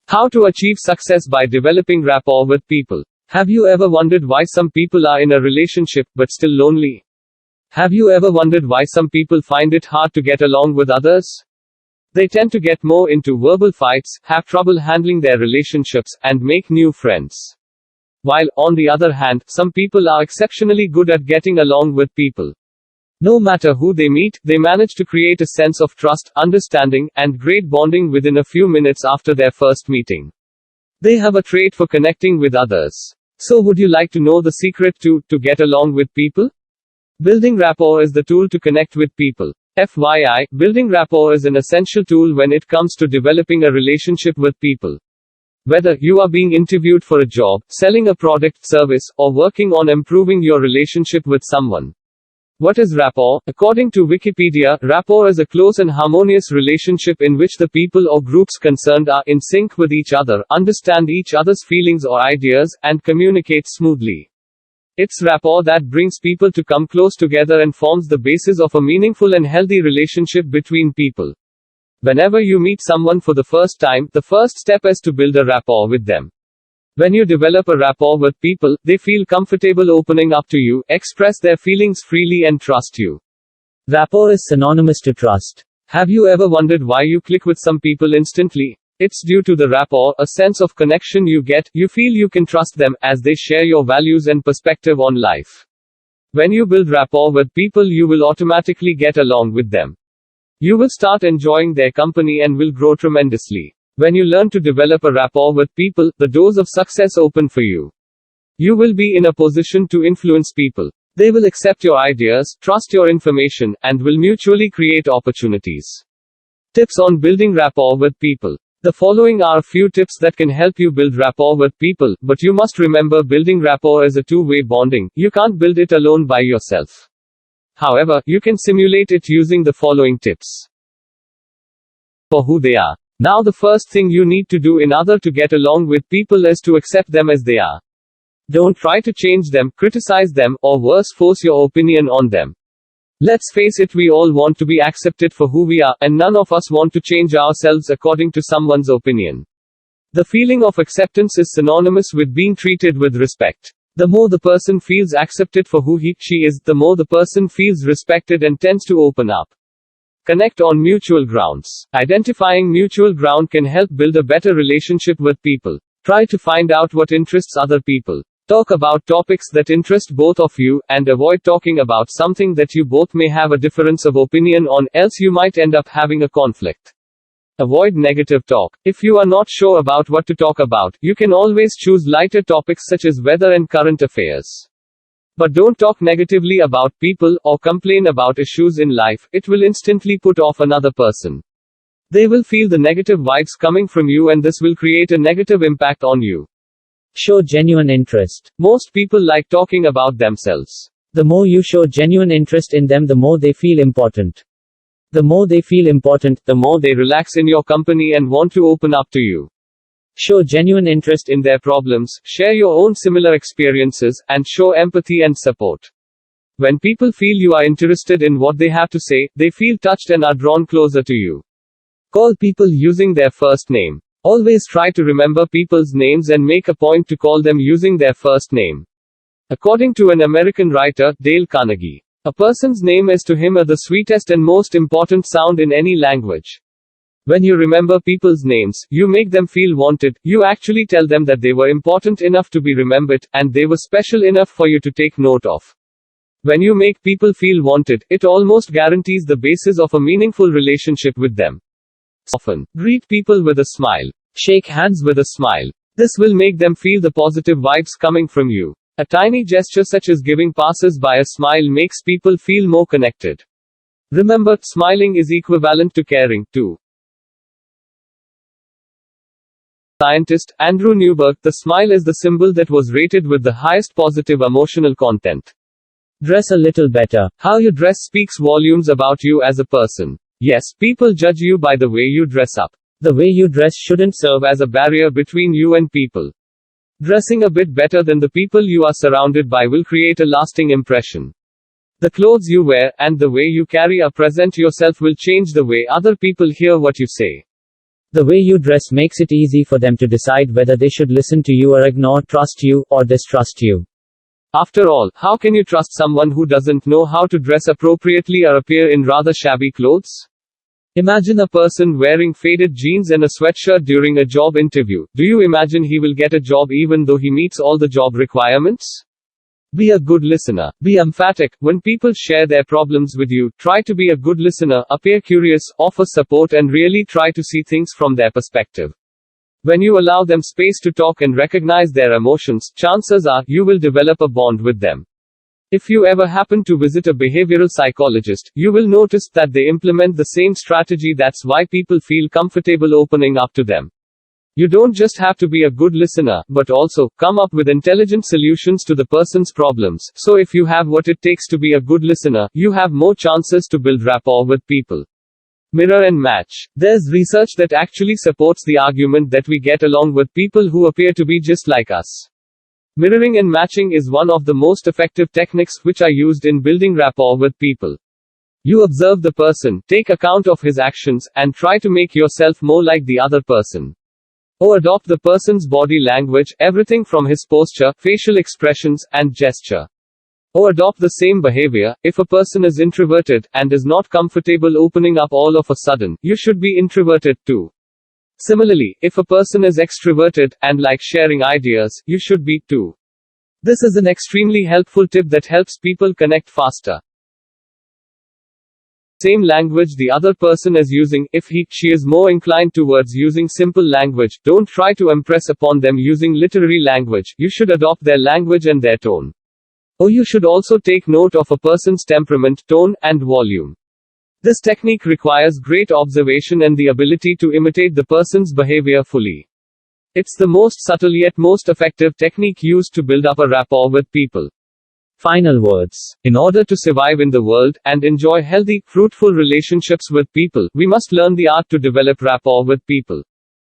How to achieve success by developing rapport with people. Have you ever wondered why some people are in a relationship but still lonely? Have you ever wondered why some people find it hard to get along with others? They tend to get more into verbal fights, have trouble handling their relationships, and make new friends. While, on the other hand, some people are exceptionally good at getting along with people. No matter who they meet, they manage to create a sense of trust, understanding, and great bonding within a few minutes after their first meeting. They have a trait for connecting with others. So would you like to know the secret to get along with people? Building rapport is the tool to connect with people. FYI, building rapport is an essential tool when it comes to developing a relationship with people. Whether you are being interviewed for a job, selling a product, service, or working on improving your relationship with someone. What is rapport? According to Wikipedia, rapport is a close and harmonious relationship in which the people or groups concerned are in sync with each other, understand each other's feelings or ideas, and communicate smoothly. It's rapport that brings people to come close together and forms the basis of a meaningful and healthy relationship between people. Whenever you meet someone for the first time, the first step is to build a rapport with them. When you develop a rapport with people, they feel comfortable opening up to you, express their feelings freely, and trust you. Rapport is synonymous to trust. Have you ever wondered why you click with some people instantly? It's due to the rapport, a sense of connection you get. You feel you can trust them, as they share your values and perspective on life. When you build rapport with people, you will automatically get along with them. You will start enjoying their company and will grow tremendously. When you learn to develop a rapport with people, the doors of success open for you. You will be in a position to influence people. They will accept your ideas, trust your information, and will mutually create opportunities. Tips on building rapport with people. The following are a few tips that can help you build rapport with people, but you must remember building rapport is a two-way bonding. You can't build it alone by yourself. However, you can simulate it using the following tips. For who they are. Now the first thing you need to do in order to get along with people is to accept them as they are. Don't try to change them, criticize them, or worse, force your opinion on them. Let's face it, we all want to be accepted for who we are, and none of us want to change ourselves according to someone's opinion. The feeling of acceptance is synonymous with being treated with respect. The more the person feels accepted for who she is, the more the person feels respected and tends to open up. Connect on mutual grounds. Identifying mutual ground can help build a better relationship with people. Try to find out what interests other people. Talk about topics that interest both of you, and avoid talking about something that you both may have a difference of opinion on, else you might end up having a conflict. Avoid negative talk. If you are not sure about what to talk about, you can always choose lighter topics such as weather and current affairs. But don't talk negatively about people, or complain about issues in life. It will instantly put off another person. They will feel the negative vibes coming from you, and this will create a negative impact on you. Show genuine interest. Most people like talking about themselves. The more you show genuine interest in them, the more they feel important. The more they feel important, the more they relax in your company and want to open up to you. Show genuine interest in their problems, share your own similar experiences, and show empathy and support. When people feel you are interested in what they have to say, they feel touched and are drawn closer to you. Call people using their first name. Always try to remember people's names and make a point to call them using their first name. According to an American writer, Dale Carnegie, a person's name is to him the sweetest and most important sound in any language. When you remember people's names, you make them feel wanted. You actually tell them that they were important enough to be remembered, and they were special enough for you to take note of. When you make people feel wanted, it almost guarantees the basis of a meaningful relationship with them. Often, greet people with a smile. Shake hands with a smile. This will make them feel the positive vibes coming from you. A tiny gesture such as giving passers-by a smile makes people feel more connected. Remember, smiling is equivalent to caring, too. Scientist Andrew Newberg, the smile is the symbol that was rated with the highest positive emotional content. Dress a little better. How you dress speaks volumes about you as a person. Yes, people judge you by the way you dress up. The way you dress shouldn't serve as a barrier between you and people. Dressing a bit better than the people you are surrounded by will create a lasting impression. The clothes you wear, and the way you carry or present yourself will change the way other people hear what you say. The way you dress makes it easy for them to decide whether they should listen to you or ignore, trust you, or distrust you. After all, how can you trust someone who doesn't know how to dress appropriately or appear in rather shabby clothes? Imagine a person wearing faded jeans and a sweatshirt during a job interview. Do you imagine he will get a job even though he meets all the job requirements? Be a good listener. Be emphatic. When people share their problems with you, try to be a good listener, appear curious, offer support, and really try to see things from their perspective. When you allow them space to talk and recognize their emotions, chances are you will develop a bond with them. If you ever happen to visit a behavioral psychologist, you will notice that they implement the same strategy. That's why people feel comfortable opening up to them. You don't just have to be a good listener, but also come up with intelligent solutions to the person's problems. So if you have what it takes to be a good listener, you have more chances to build rapport with people. Mirror and match. There's research that actually supports the argument that we get along with people who appear to be just like us. Mirroring and matching is one of the most effective techniques which are used in building rapport with people. You observe the person, take account of his actions, and try to make yourself more like the other person. Or adopt the person's body language, everything from his posture, facial expressions, and gesture. Or adopt the same behavior. If a person is introverted and is not comfortable opening up all of a sudden, you should be introverted too. Similarly, if a person is extroverted and likes sharing ideas, you should be too. This is an extremely helpful tip that helps people connect faster. Same language the other person is using, if she is more inclined towards using simple language, don't try to impress upon them using literary language. You should adopt their language and their tone. Or you should also take note of a person's temperament, tone, and volume. This technique requires great observation and the ability to imitate the person's behavior fully. It's the most subtle yet most effective technique used to build up a rapport with people. Final words. In order to survive in the world, and enjoy healthy, fruitful relationships with people, we must learn the art to develop rapport with people.